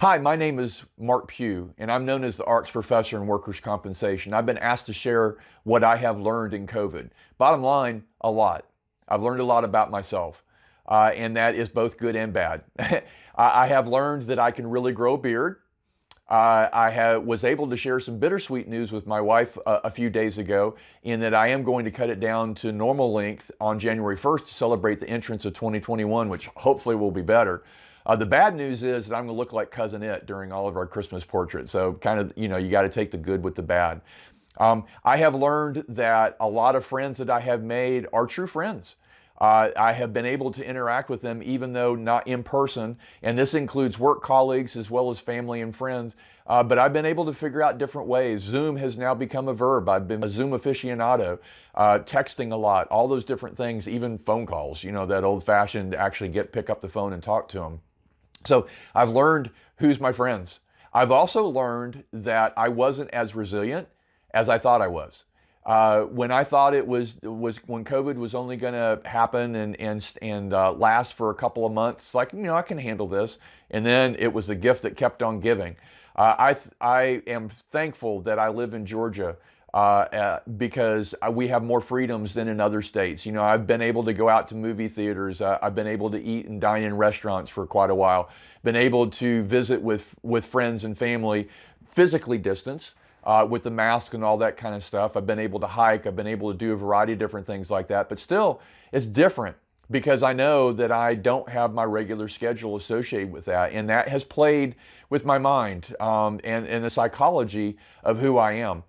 Hi, my name is Mark Pugh, and I'm known as the ARCS Professor in Workers' Compensation. I've been asked to share what I have learned in COVID. Bottom line, a lot. I've learned a lot about myself, and that is both good and bad. I have learned that I can really grow a beard. Was able to share some bittersweet news with my wife a few days ago in that I am going to cut it down to normal length on January 1st to celebrate the entrance of 2021, which hopefully will be better. The bad news is that I'm going to look like Cousin It during all of our Christmas portraits. So kind of, you got to take the good with the bad. I have learned that a lot of friends that I have made are true friends. I have been able to interact with them even though not in person, and this includes work colleagues as well as family and friends, but I've been able to figure out different ways. Zoom has now become a verb. I've been a Zoom aficionado, texting a lot, all those different things, even phone calls, that old-fashioned actually pick up the phone and talk to them. So I've learned who's my friends. I've also learned that I wasn't as resilient as I thought I was. When I thought it was when COVID was only going to happen and last for a couple of months, it's like, I can handle this. And then it was the gift that kept on giving. I am thankful that I live in Georgia because we have more freedoms than in other states. I've been able to go out to movie theaters. I've been able to eat and dine in restaurants for quite a while. Been able to visit with friends and family, physically distanced. With the mask and all that kind of stuff. I've been able to hike. I've been able to do a variety of different things like that. But still, it's different because I know that I don't have my regular schedule associated with that. And that has played with my mind and the psychology of who I am.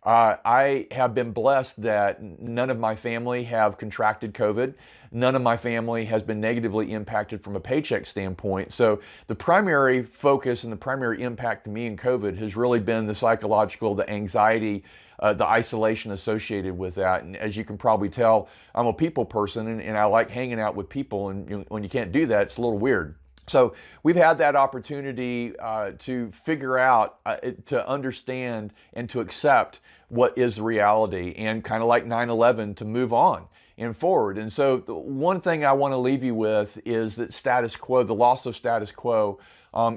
I have been blessed that none of my family have contracted COVID. None of my family has been negatively impacted from a paycheck standpoint. So the primary focus and the primary impact to me in COVID has really been the psychological, the anxiety, the isolation associated with that. And as you can probably tell, I'm a people person and I like hanging out with people. And when you can't do that, it's a little weird. So we've had that opportunity to figure out, to understand and to accept what is the reality, and kind of like 9/11 to move on and forward. And so the one thing I want to leave you with is that status quo, the loss of status quo,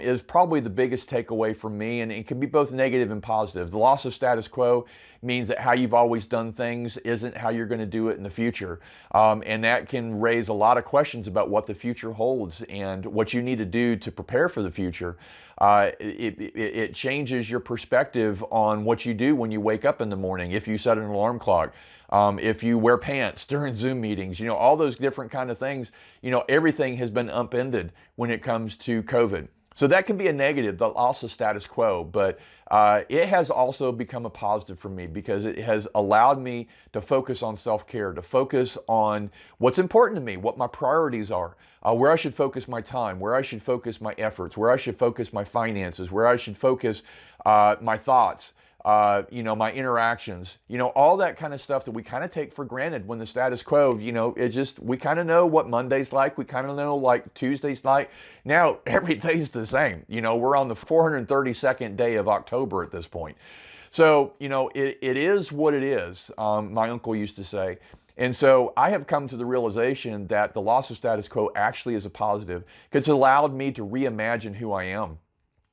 is probably the biggest takeaway for me, and it can be both negative and positive. The loss of status quo means that how you've always done things isn't how you're going to do it in the future. And that can raise a lot of questions about what the future holds and what you need to do to prepare for the future. It changes your perspective on what you do when you wake up in the morning, if you set an alarm clock. If you wear pants during Zoom meetings, all those different kind of things, everything has been upended when it comes to COVID. So that can be a negative, the loss of status quo, but it has also become a positive for me because it has allowed me to focus on self-care, to focus on what's important to me, what my priorities are, where I should focus my time, where I should focus my efforts, where I should focus my finances, where I should focus my thoughts. My interactions, all that kind of stuff that we kind of take for granted when the status quo, we kind of know what Monday's like. We kind of know like Tuesday's like. Now every day's the same. We're on the 432nd day of October at this point. So, it is what it is. My uncle used to say. And so I have come to the realization that the loss of status quo actually is a positive because it's allowed me to reimagine who I am,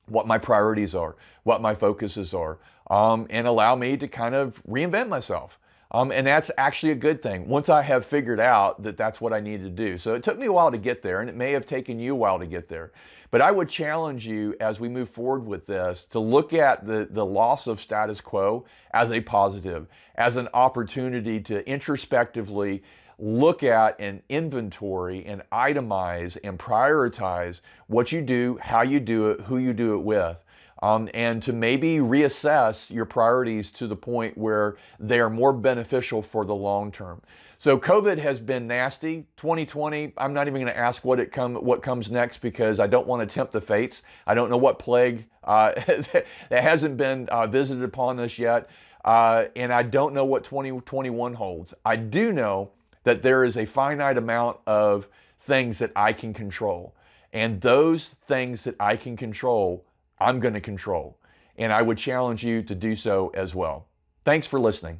what my priorities are, what my focuses are, and allow me to kind of reinvent myself. And that's actually a good thing once I have figured out that that's what I need to do. So it took me a while to get there, and it may have taken you a while to get there. But I would challenge you as we move forward with this to look at the loss of status quo as a positive, as an opportunity to introspectively look at and inventory and itemize and prioritize what you do, how you do it, who you do it with. And to maybe reassess your priorities to the point where they are more beneficial for the long term. So COVID has been nasty. 2020, I'm not even going to ask what comes next because I don't want to tempt the fates. I don't know what plague that hasn't been visited upon us yet. And I don't know what 2021 holds. I do know that there is a finite amount of things that I can control. And those things that I can control, I'm going to control. And I would challenge you to do so as well. Thanks for listening.